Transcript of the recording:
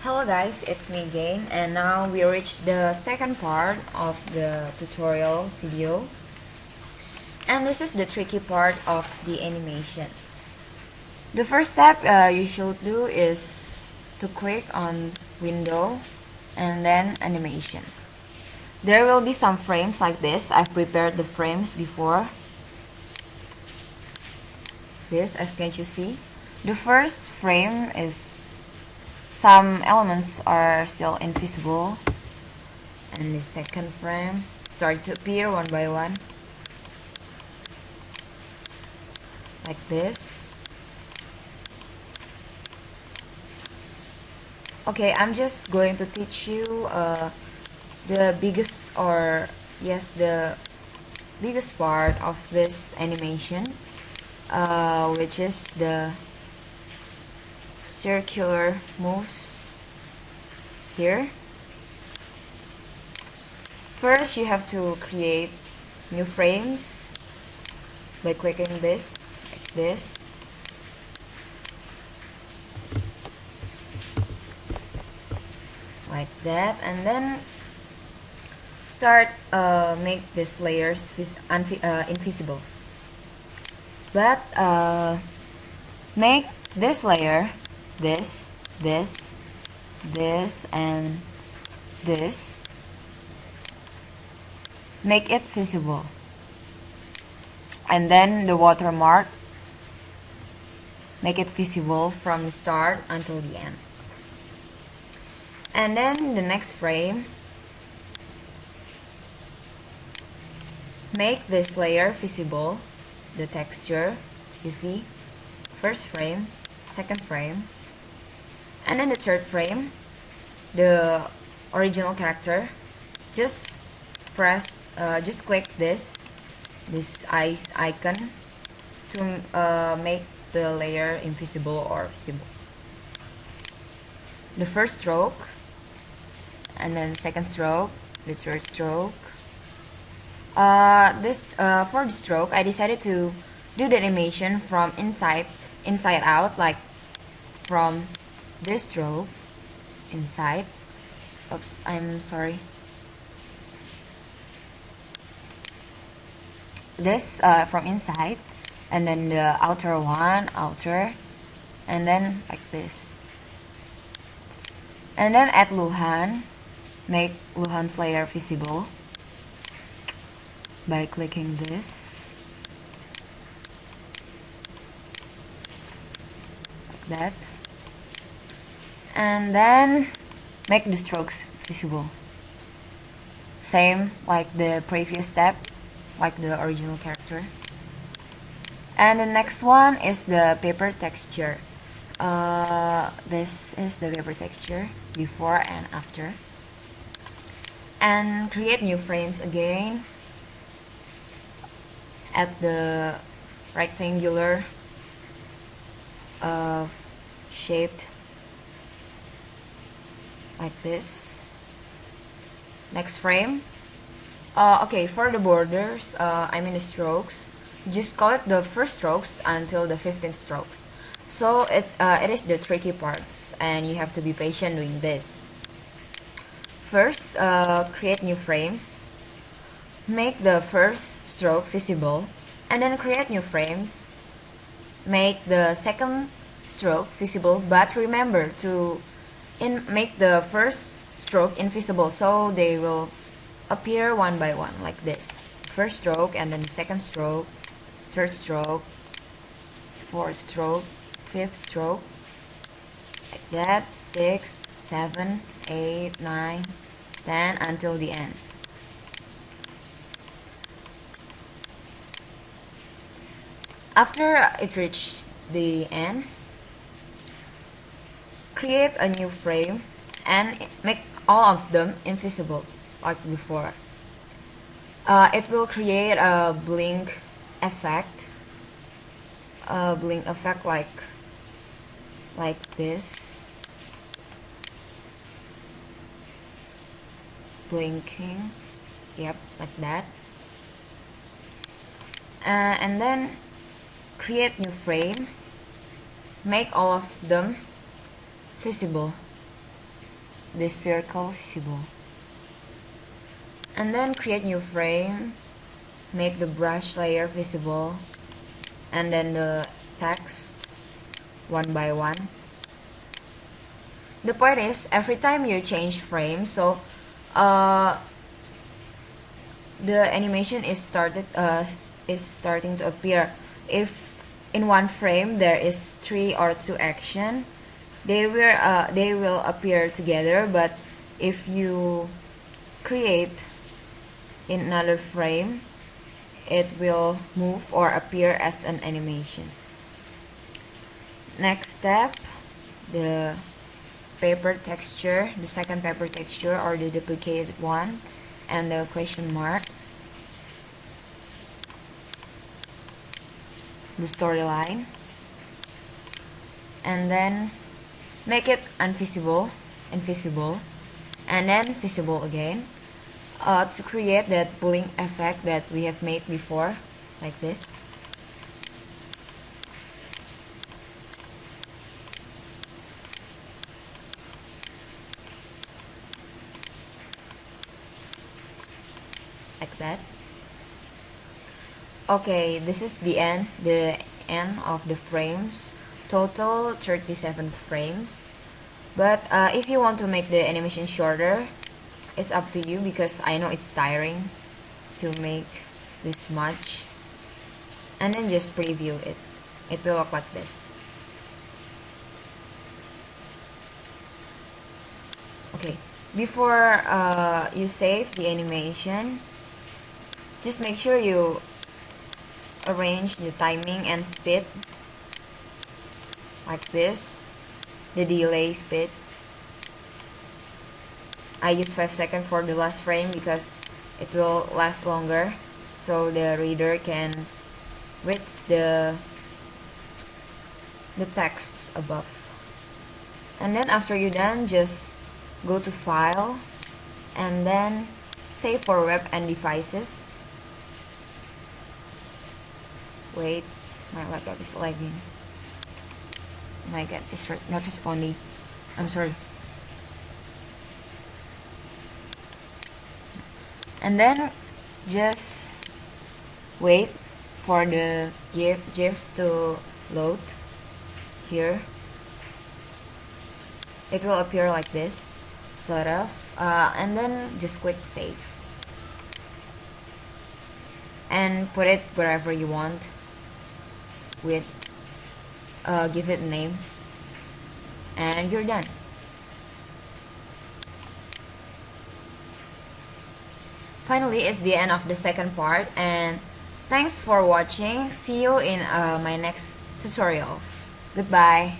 Hello guys, it's me again, and now we reached the second part of the tutorial video, and this is the tricky part of the animation. The first step you should do is to click on window and then animation. There will be some frames like this. I've prepared the frames before this, as can you see. The first frame is some elements are still invisible, and the second frame starts to appear one by one like this. Okay, I'm just going to teach you the biggest the biggest part of this animation, which is the circular moves here. First, you have to create new frames by clicking this, like this. Like that, and then start make these layers invisible. But make this layer, this, and this, make it visible, and then the watermark, make it visible from the start until the end. And then the next frame, make this layer visible, the texture, you see, first frame, second frame, and then the third frame, the original character. Just just click this eyes icon to make the layer invisible or visible. The first stroke, and then second stroke, the third stroke. For the stroke, I decided to do the animation from inside out, like from this stroke inside. Oops, I'm sorry. This from inside, and then the outer one, outer, and then like this. And then add Luhan, make Luhan's layer visible by clicking this, like that, and then make the strokes visible, same like the previous step, like the original character. And the next one is the paper texture. This is the paper texture before and after. And create new frames again at the rectangular shaped like this. Next frame. Okay, for the borders, I mean the strokes, just call it the first strokes until the 15th strokes. So it is the tricky parts, and you have to be patient doing this. First, create new frames, make the first stroke visible, and then create new frames, make the second stroke visible, but remember to make the first stroke invisible, so they will appear one by one like this. First stroke, and then second stroke, third stroke, fourth stroke, fifth stroke, like that, 6, 7, 8, 9, 10 until the end. After it reached the end, create a new frame and make all of them invisible like before. It will create a blink effect, like this, blinking, yep, like that. And then create new frame, make all of them visible this circle visible. And then create new frame, make the brush layer visible, and then the text one by one. The point is, every time you change frame, so the animation is starting to appear. If in one frame there is 3 or 2 action, they will appear together. But if you create in another frame, it will move or appear as an animation. Next step, the paper texture, the second paper texture or the duplicated one, and the question mark, the storyline, and then make it invisible, and then visible again, to create that pulling effect that we have made before, like this. Like that. Okay, this is the end of the frames. Total 37 frames. But if you want to make the animation shorter, it's up to you, because I know it's tiring to make this much. And then just preview it. It will look like this. Okay, before you save the animation, just make sure you arrange the timing and speed like this, the delay speed. I use 5 seconds for the last frame because it will last longer, so the reader can read the texts above. And then after you're done, just go to File and then Save for Web and Devices. Wait, my laptop is lagging. Oh my god, it's not responding. I'm sorry. And then just wait for the GIFs to load here. It will appear like this, sort of, and then just click Save and put it wherever you want. With give it a name, and you're done. Finally, it's the end of the second part, and thanks for watching. See you in my next tutorials. Goodbye.